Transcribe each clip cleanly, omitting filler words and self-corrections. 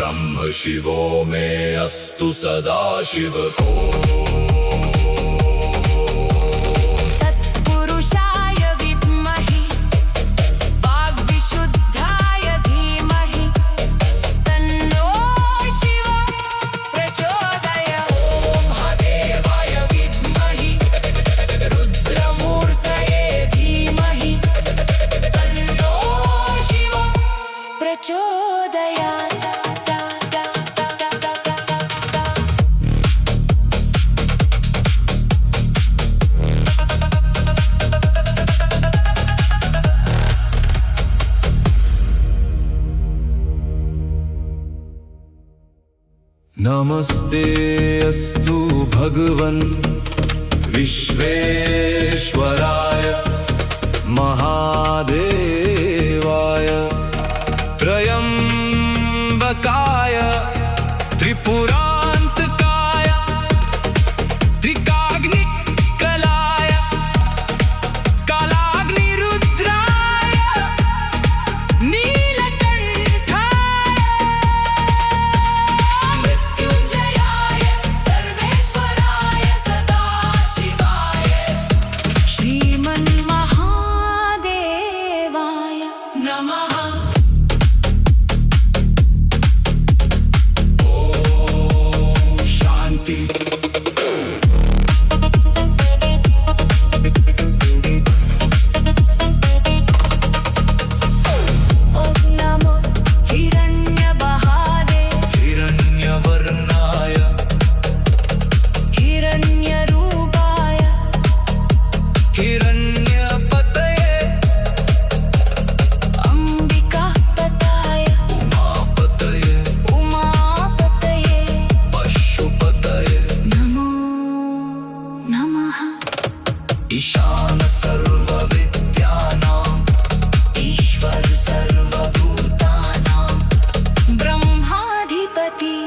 ब्रह्म शिवो मे अस्तु सदा शिव को। नमस्ते अस्तु भगवन् विश्वेश्वराय महादेवाय त्र्यंबकाय त्रिपुरांतकाय त्रिकाग्निकलाय कालाग्निरुद्राय नीलकंठाय मृत्युंजयाय सर्वेश्वराय सदाशिवाय श्रीमन्महादेवाय नमः। शांति। ओम नमो हिरण्यबहारे हिरण्यवर्णाय हिरण्यरूपाय हिरण्यपतये अंबिकापताय उमापतये उमापतये पशुपतये नमो नमः। ईशान सर्वविद्यानां ईश्वर सर्वभूतानां ब्रह्माधिपति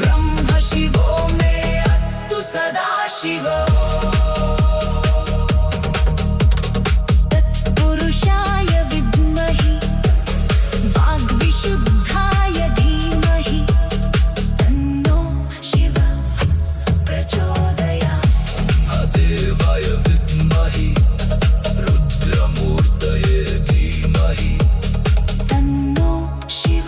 ब्रह्म शिवो मे अस्तु सदा शिव। तत्पुरुषाय विद्महि वाग्विशुद्धाय धीमहि तन्नो शिव प्रचोदयात्। देवाय विद्महि रुद्रमूर्तये धीमहि तन्नो शिव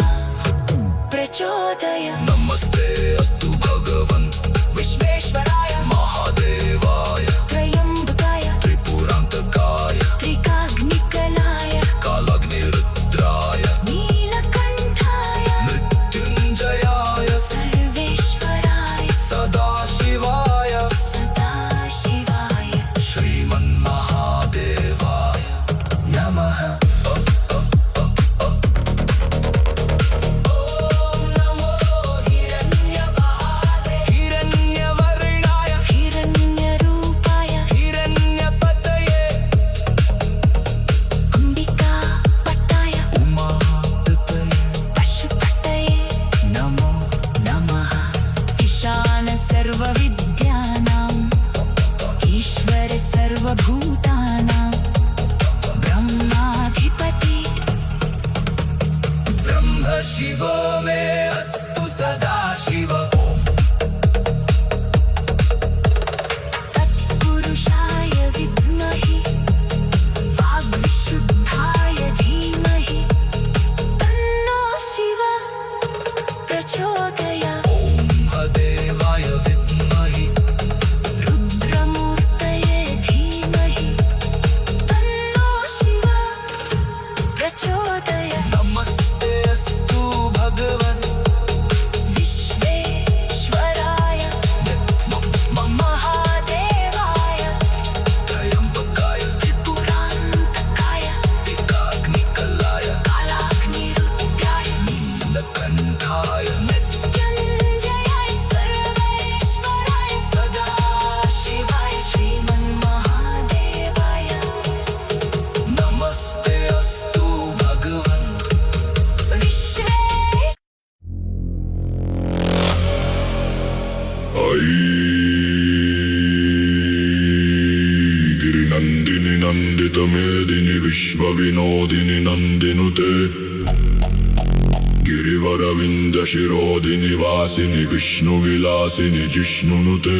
प्रचोदयात्। नमस्ते अस्तु भगवन् विश्वेश्वराय महादेवाय त्र्यंबकाय त्रिपुरांतकाय त्रिकाग्निकलाय कालाग्निरुद्राय नीलकंठाय मृत्युंजयाय सर्वेश्वराय सदाशिवाय सदाशिवाय श्रीमन्महादेवाय नमः। ओम नमो हिरण्यबहारे हिरण्यवर्णाय हिरण्यरूपाय हिरण्यपतये अंबिकापताय उमापतये पशुपतये नमो नमः। ईशान सर्वविद्यानां ईश्वर सर्वभूतानां ब्रह्माधिपति ब्रह्म शिवो मे अस्तु सदा शिव। तत्पुरुषाय विद्महि वाग्विशुद्धाय धीमहि तन्नो शिव प्रचोदयात्। देवाय विद्महि रुद्रमूर्तये धीमहि तन्नो शिव प्रचोदयात्। नमस्ते अस्तु भगवन् विश्वेश्वराय महादेवाय त्र्यंबकाय त्रिपुरांतकाय त्रिकाग्निकलाय कालाग्निरुद्राय नीलकंठाय मृत्युंजयाय सर्वेश्वराय सदाशिवाय श्रीमन्महादेवाय नमस्ते अस्तु भगवन् विश्वे गिरिनन्दिनि नन्दितमेदिनि विश्वविनोदिनि नन्दिनुते गिरिवरविन्द शिरोधिनिवासिनि विष्णुविलासिनि जिष्णुनुते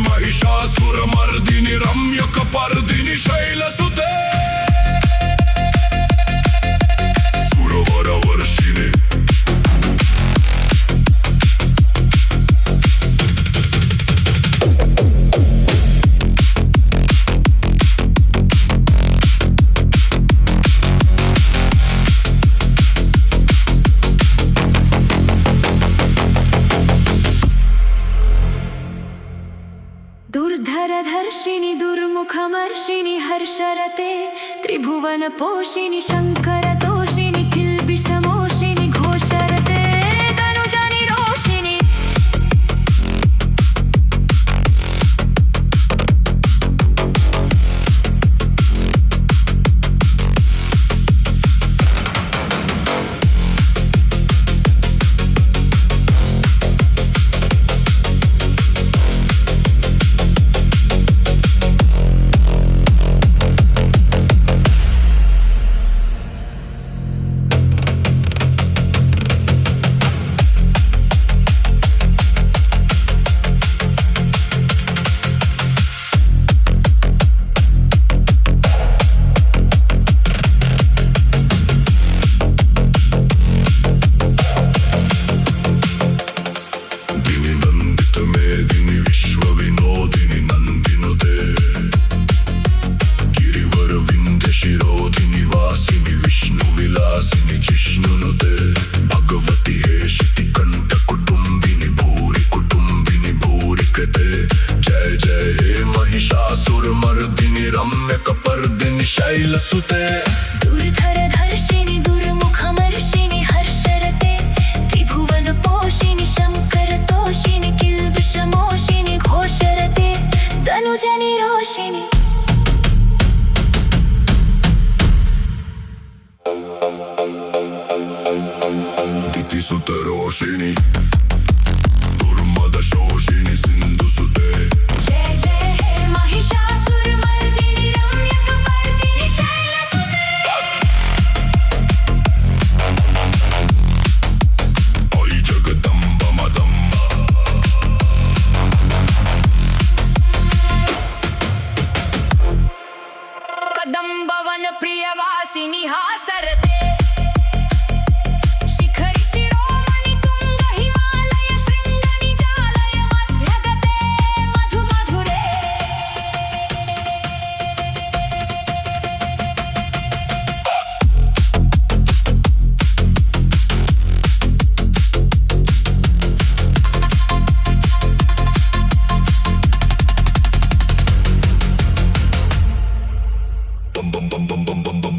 महिषासुरमर्दिनि रम्यकपर्दिनि शैलसुते सुरवरवर्षिणि दुर्धरधर्षिणि दुर्मुखमर्षिणि हर्षरते त्रिभुवनपोषिणि शङ्करतोषिणि किल्बिषमोषिणि घोषरते तनुजनिरोषिणि रम्यकपर्दिनि शैलसुते दुर्धरधर्षिणि दुर्मुखमर्षिणि हर्षरते त्रिभुवनपोषिणि शङ्करतोषिणि किल्बिषमोषिणि घोषरते तनुजनिरोषिणि इतिसुतरोषिणि दुर्मदशोषिणि सिन्धुसुते जय जय हे महिषासुरमर्दिनि रम्यकपर्दिनि शैलसुते अयि जगदम्ब मदम्ब कदम्बवन प्रियवासिनि हासरते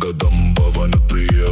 गदम्बवन प्रिय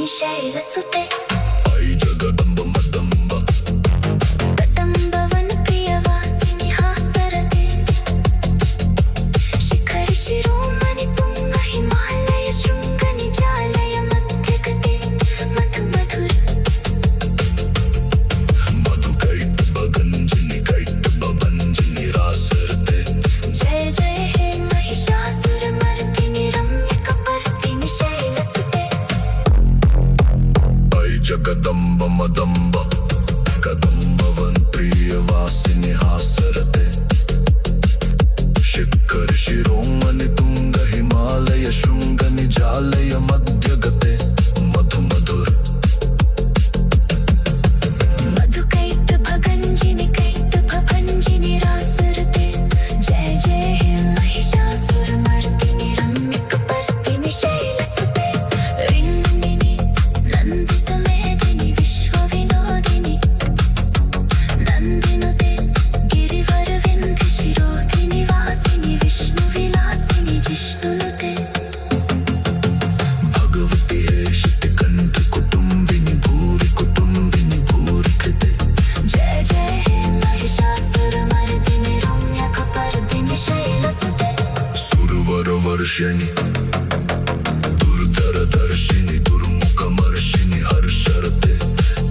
पर्दिनि शैलसुते ऐ जगदम्ब मदम्ब कदम्बवन प्रियवासिनि हासरते शिखरि शिरोमणि तुंग हिमालय शृंग निजालय मध्यगते मधु मधुर मधुकैटभगञ्जिनि कैटभभञ्जिनि रासरते जय जय हे महिषासुरमर्दिनि रम्यकपर्दिनि शैलसुते ऐ जगदम्ब मदम्ब कदम्बवन प्रियवासिनि हासरते शिखर शिरोमणि तुंग हिमालय शृंग निजालय मध्यगते मधु मधुर मधुकैटभगञ्जिनि कैटभभञ्जिनि रासरते जय जय हे महिषासुरमर्दिनि रम्यकपर्दिनि शैलसुते रिन्दिनि नन्दितमेदिनि विश्वविनोदिनि नन्दिनुते गिरिवरविन्ध्यशिरोधिनि वासिनि विष्णुविलासिनि जिष्णुनुते भगवती हेशितिकण्ठ कुटुम्बिनि भूरि कृते जय जय हे महिषासुरमर्दिनि रम्यकपर्दिनि शैलसुते सुरवरवर्षिणि दुर्धरदर्शिनि दुर्मुखमर्षिणि हर्षरते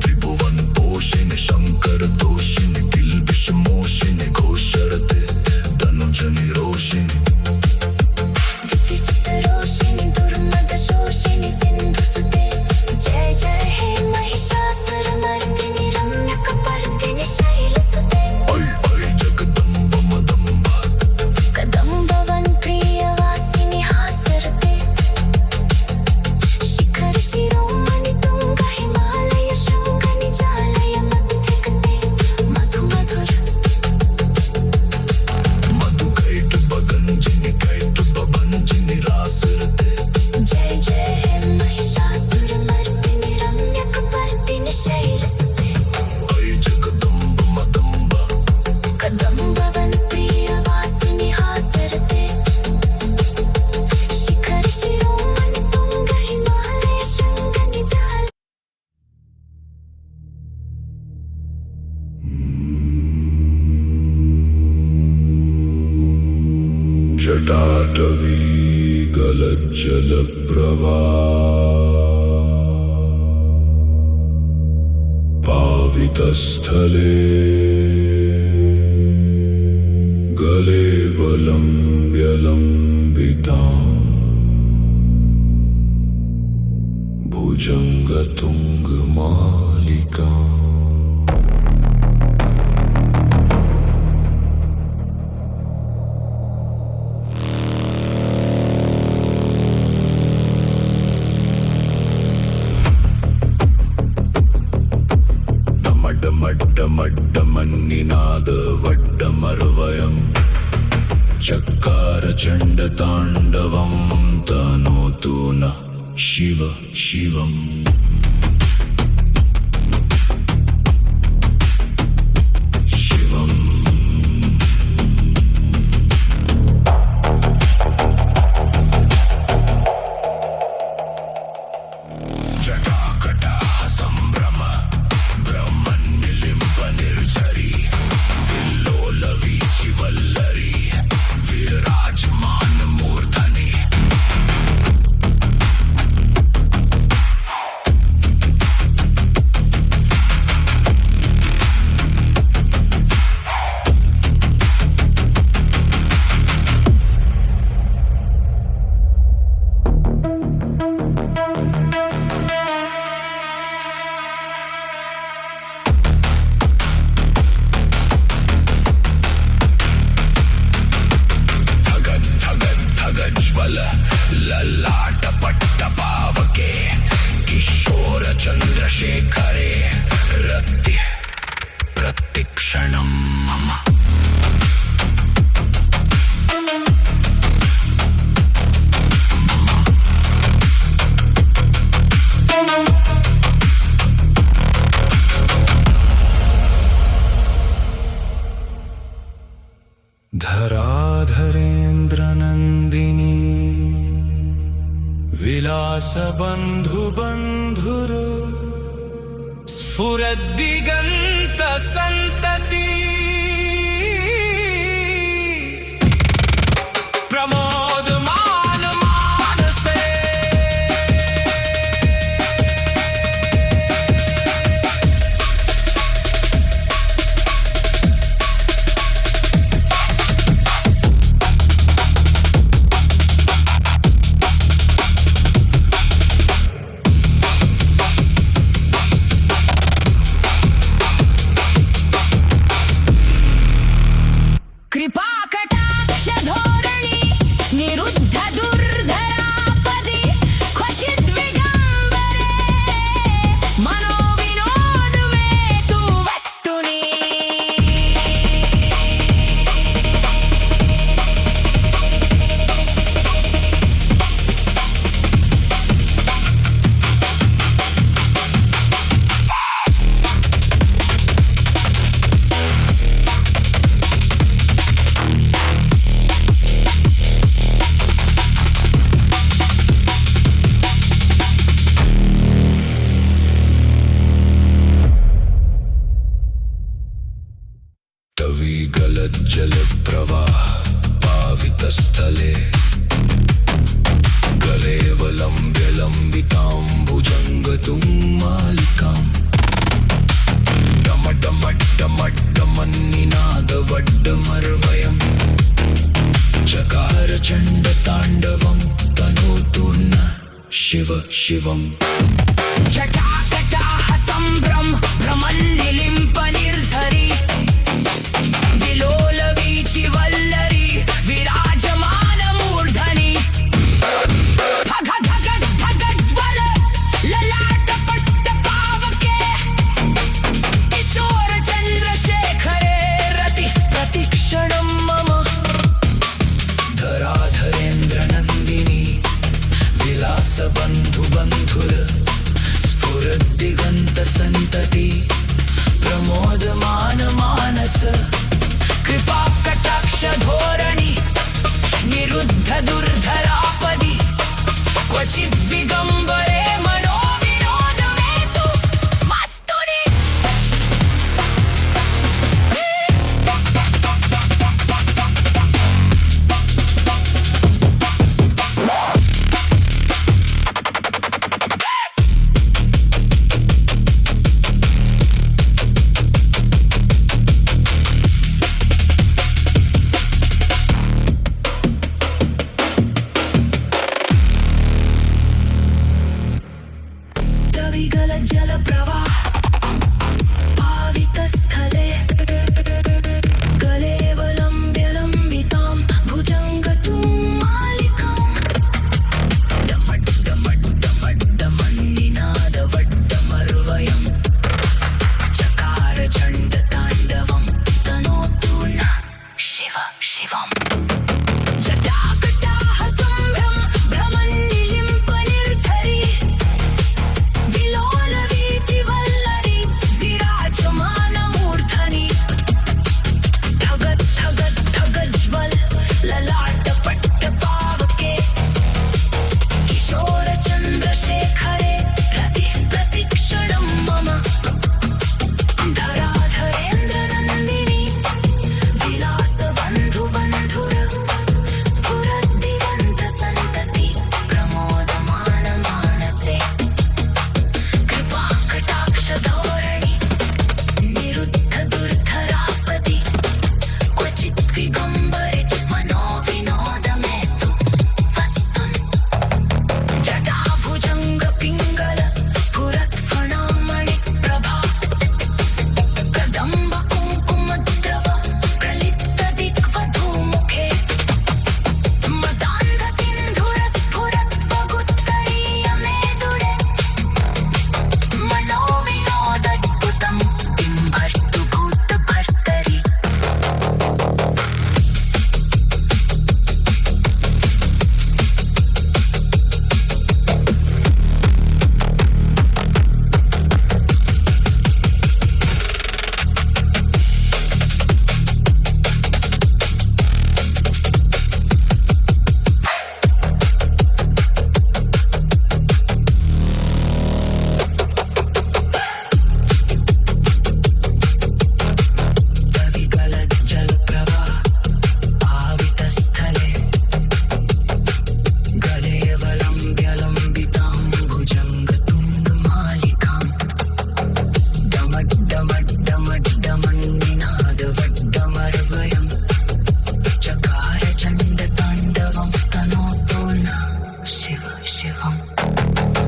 त्रिभुवन पोषिणि शङ्करतोषिणि किल्बिषमोषिणि घोषरते धनुजनि रोषिणि दितिसुतरोषिणि दुर्मदशोषिणि सिन्धुसुते जय जय हे महिषासुरमर्दिनि रम्यकपर्दिनि शैलसुते ऐ जगदम्ब मदम्ब कदम्बवन प्रियवासिनि हासरते शिखर शिरोमणि तुंग हिमालय शृंग निजालय मध्यगते मधु मधुर मधुकैटभगञ्जिनि कैटभभञ्जिनि रासरते जय जय हे महिषासुरमर्दिनि रम्यकपर्दिनि शैलसुते ऐ जगदम्ब मदम्ब कदम्बवन प्रियवासिनि हासरते शिखर शिरोमणि तुंग हिमालय शृंग निजालय जटाटवी गलज्जलप्रवाह पावितस्थले गले वलम्ब्यलम्बिताम् भुजङ्गतुङ्गमालिकाम् मड्डमन्निनाद वड्डमर्वयम् चक्कार चण्डताण्डवं तनोतु न शिव शिवम् जटाकटाः सम्भ्रम ब्रह्मन्निलिम्ब निर्झरी विल्लोलवीचि वल्लरी विराजमान मूर्धनि बंधु बंधुरु स्फुरद्दिगंत संतति प्रमोदमान मानसे कृपा कटाक्ष धोरणी निरुद्ध दुर्धरापदि क्वचिद् विगम्बरे मनोविनोद मे तु वस्तुनि तविगलज्जल प्रवाह पावितस्थले गलेवलम्ब्य लम्बितां भुजङ्गतुङ्मालिकां डमडमड्डमड्डमन्निनादवड्डमर्वयम् चकार चण्डताण्डवं तनोतु न शिव शिवम् जटाकटाः सम्भ्रम भ्रमन्निलिम्प निर्झरि विलोलवीचि वल्लरी विराजमानमूर्धनि धग धग धग ज्वल ललाटपट्टपावके किशोर चन्द्रशेखरे रति प्रतिक्षणं मम धराधरेन्द्रनन्दिनी विलास बन्धु बन्धुर स्फुरद्दिगन्त सन्तति प्रमोदमान मानस कृपा कटाक्ष धोरणी निरुद्ध दुर्धरापदि क्वचिद् विगम्बरे मनोविनोद मे तु वस्तुनि जल प्रवाह पावितस्थले गलेवलम्ब्य लम्बितां भुजङ्गतुङ्मालिकां डमड्डमड्डमड्डमन्निनादवड्डमर्वयम् चकार चण्डताण्डवं तनोतु न शिव शिवम् जटाकटाः सम्भ्रम भ्रमन्निलिम्प निर्झरि विलोलवीचि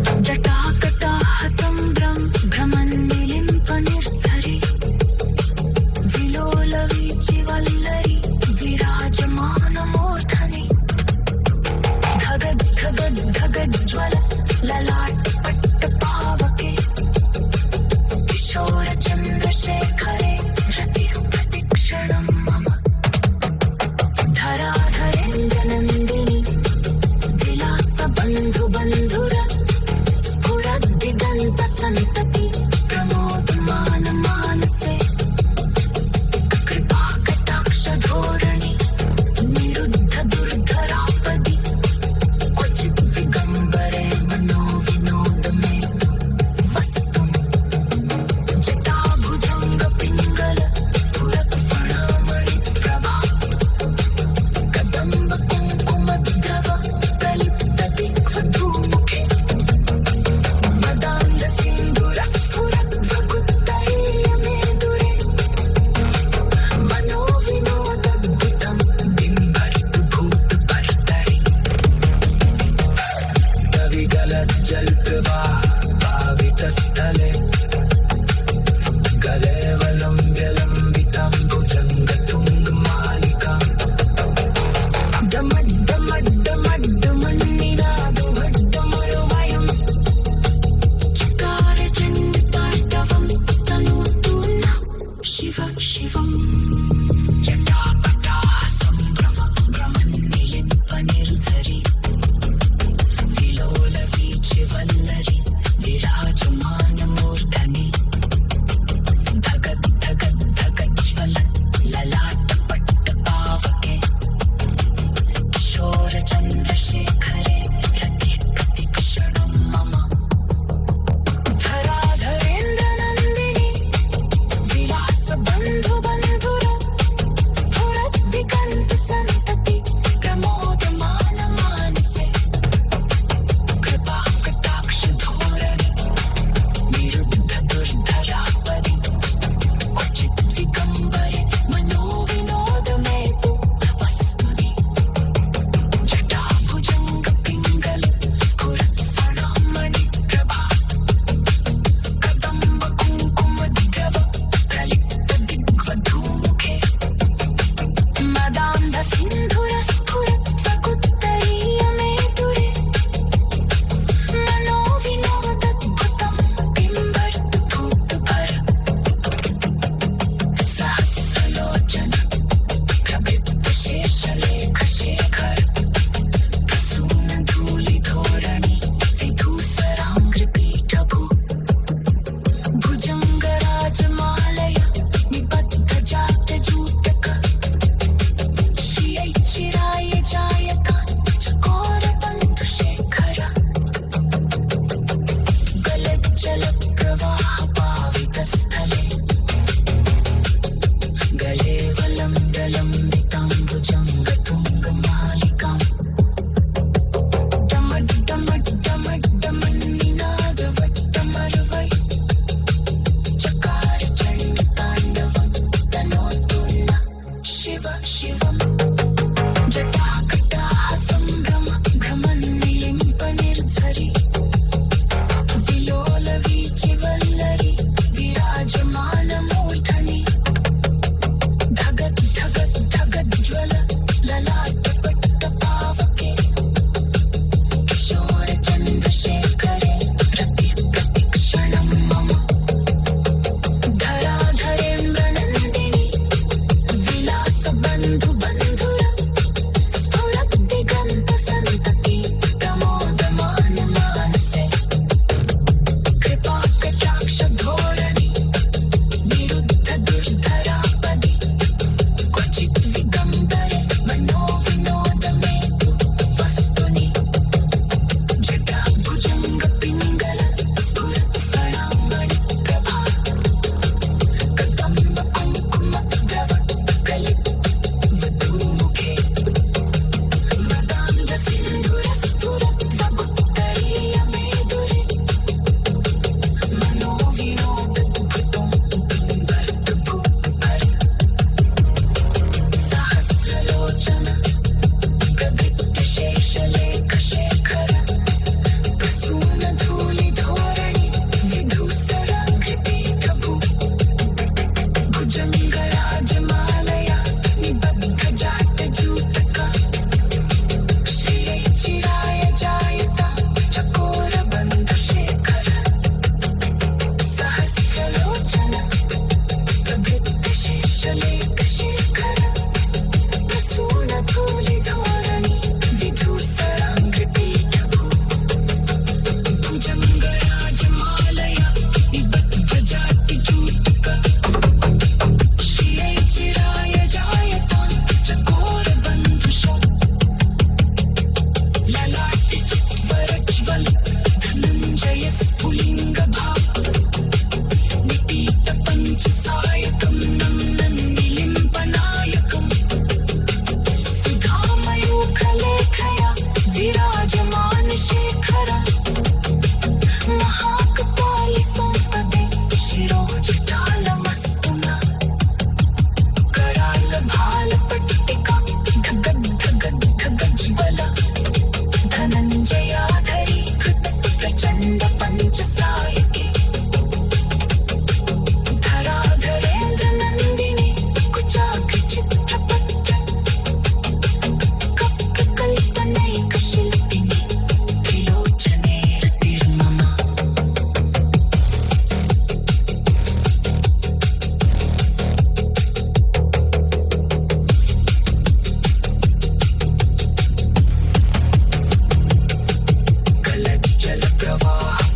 जटाकटाः सम्भ्रमन्निलिम्पनिर्झरि विलोलवीचिवल्लरी विराजमानमूर्धनि धगज्ज्वल ललाटपट्टपावके किशोरचन्द्रशेखरे रतिः प्रतिक्षणं मम धराधरेन्द्रनन्दिनी विलासबन्धुबन्धुर स्फुरद्दिगन्तसन्तति प्रमोदमानमानसे कृपाकटाक्षधोरणि निरुद्धदुर्धरापदि क्वचित् विगम्बरे मनोविनोदमे वस्तुं जटाभुजङ्गपिङ्गल पुरत्फणामणिप्रभा कदम्बकुङ्कुमद्रव प्रलिप्तदिग्वधूमुखे मदान्धसिन्दूरस्फुरद्वकुत्तरीयमेदुरे मनोविनोदद्भुतं बिम्बरितु भूतपर्तरि कविगलज्जल्पभावितस्थले गलेवलम्ब्यलम्बितं भुजङ्गतुङ्गमालिकां डमड्डमड्डमड्डमन्निनादुभड्डमरुवयं चकारचण्डताण्डवं तनोतु नः शिव शिवम् जटाकटाः सम्भ्रमन्निलिम्पनिर्झरि विलोलवीचिवल्लरी विराजमान वृंद पंचसायके धराधरेन्द्र नंदिनी कुचाग्र चित्रपत्र कल्पनैक शिल्पिनी त्रिलोचने रतिर्मम जल प्रवाह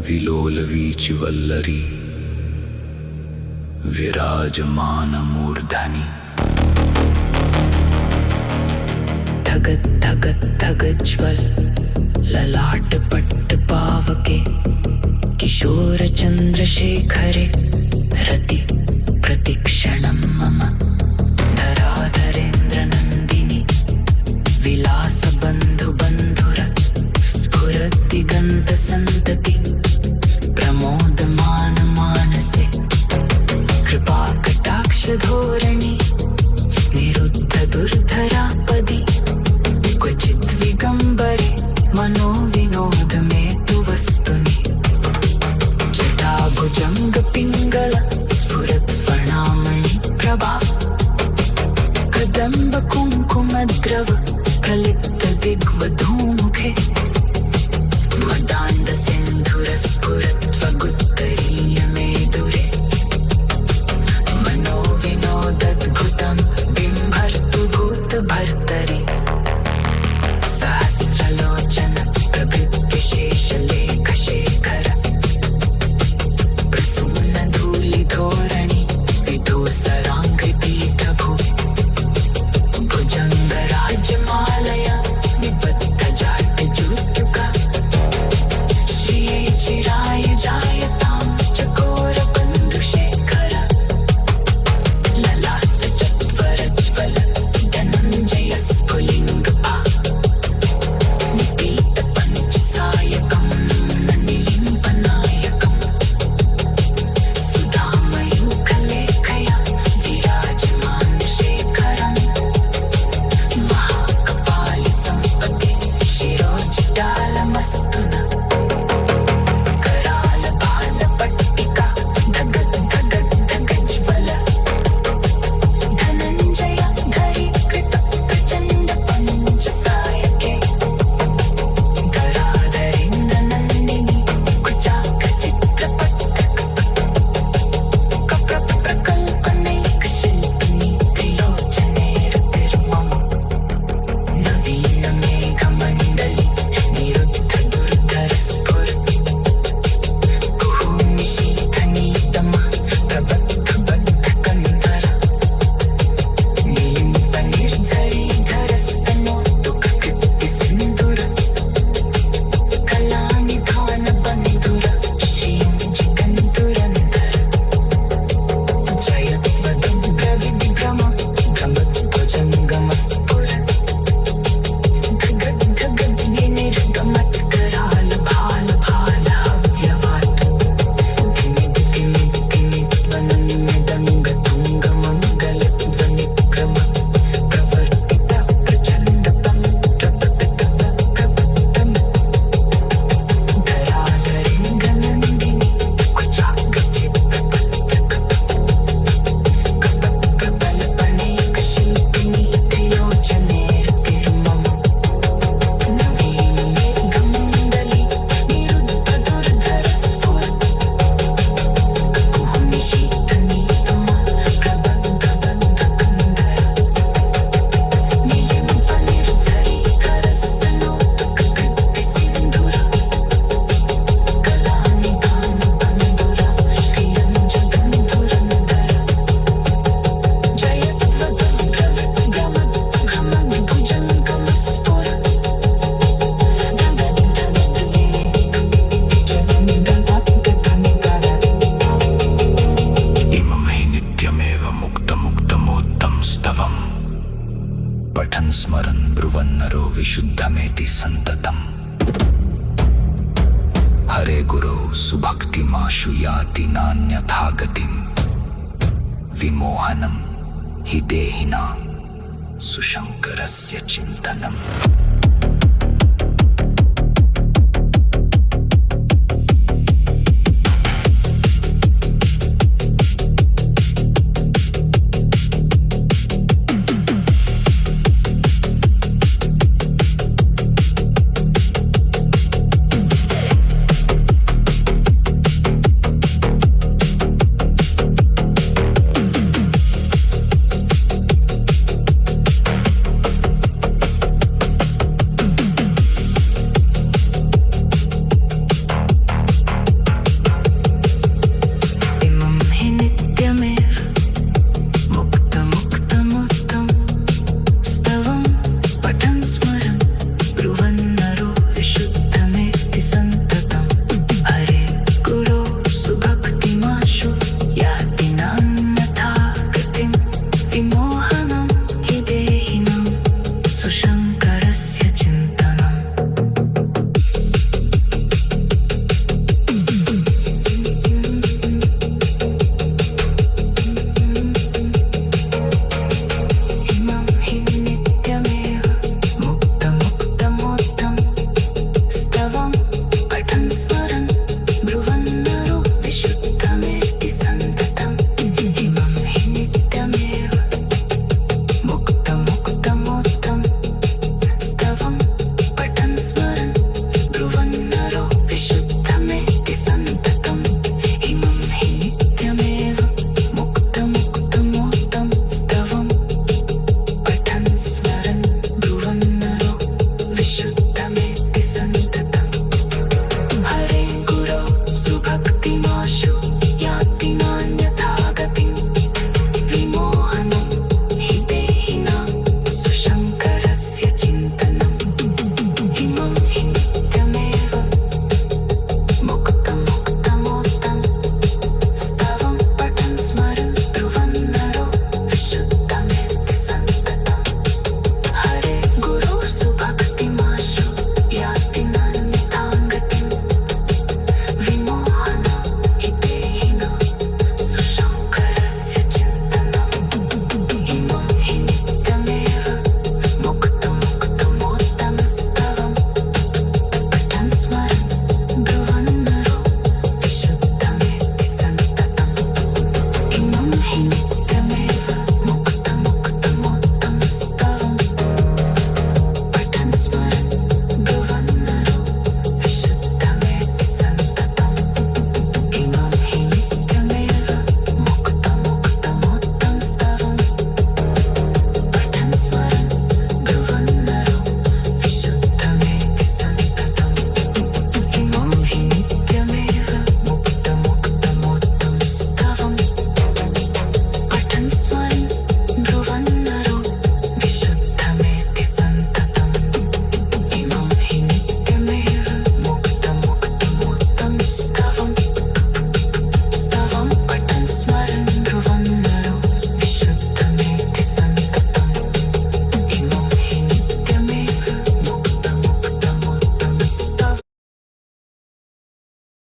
विलोलवीचिवल्लरी विराजमानमूर्धनि धगत धगत धगज्वल ललाट पट्ट पावके किशोर चंद्रशेखरे रति प्रतिक्षणं मम धराधरेन्द्र नंदिनी विलास बंधु बंधुर स्फुरद्दिगंत संतति प्रमोदमान मानसे कृपा कटाक्ष धोरणी निरुद्ध दुर्धरापदी क्वचिद् विगंबरे मनो विनोद में तु वस्तुनि जटाभुजंग पिंगल स्फुरत् फणामणि प्रभा कदंब कुंकुम द्रव प्रलिप्त दिग्वधूमुखे मदान्द सिन्धुर स्फुरत्वगुत्तरीय मेदुरे मनो विनोदद्भुतं बिम्भर्तु भूतभर्तरि सहस्रलोचन प्रभृद्विशेषलेख शेखर प्रसून्न धूलिधोरणि विधूसराङ्घ्रिपीठभू भुजङ्गराजमालया निबद्ध जाट्टजूटुका श्रिये चिराय जायतां चकोरबन्धुशेखर ललाट चत्वरज्वल धनञ्जय स्फुलिङ्गपा निपीत पञ्चसायकं निलिम्पनायकं सुधामयूखलेखया विराजमान शेखरं महाकपालि सम्पदे शिरोजटालमस्तु न कराल बाल पट्टिका धगद् धगद् धगज्वल धनञ्जय धरीकृत प्रचण्ड पञ्चसायके धराधरेन्द्र नन्दिनी कुचाग्रचित्रपत्रक कप्रकल्पनैक शिल्पिनी त्रिलोचनेरतिर्मम नवीन मेघमण्डली निरुद्ध दुर्धर स्फुरति कुहूनिशीथनीतमा प्रबद्ध बद्ध कन्धर निलिम्प निर्झरीधरस्तनोतुककृत्ति सिन्धुर कलानिधान बन्धुर श्रियं जिगन्तुरन्धर जयत्वदुग्रविभ्रम भ्रमद्भुजङ्गमस्फुरत् धगद् धगद् निर्गमत्कराल भाल भाल हव्यवाट् धिमिद् धिमिद् धिमित्वनन्यदङ्गतुङ्गमङ्गलध्वनिक्रम प्रवर्तित प्रचण्डतं प्रपपितवप्रबुद्धं धराधरेन्द्रनन्दिनी कुचाग्रचित्रपत्रक कपप्रबलपणैकशिल्पिनी त्रिलोचनेरतिर्मम नवीन मेघमण्डली निरुद्ध दुर्धर स्फुरति कुहूनिशीथनीतमा प्रबद्ध बद्ध कन्धर निलिम्प निर्झरीधरस्तनोतुककृत्ति सिन्धुर कलानिधान बन्धुर श्रियं जगन्धुरन्धर जयत्वदुग्रविभ्रमद्भ्रमद्भुजङ्गमस्फुरत् इममहि नित्यमेव मुक्तमुक्तमोत्तं स्तवम् पठन् स्मरन् ब्रुवन्नरो विशुद्धमेति सन्ततम् हरे गुरो सुभक्तिमाशु याति नान्यथा गतिम् विमोहनं हि देहिनां सुशङ्करस्य चिन्तनम्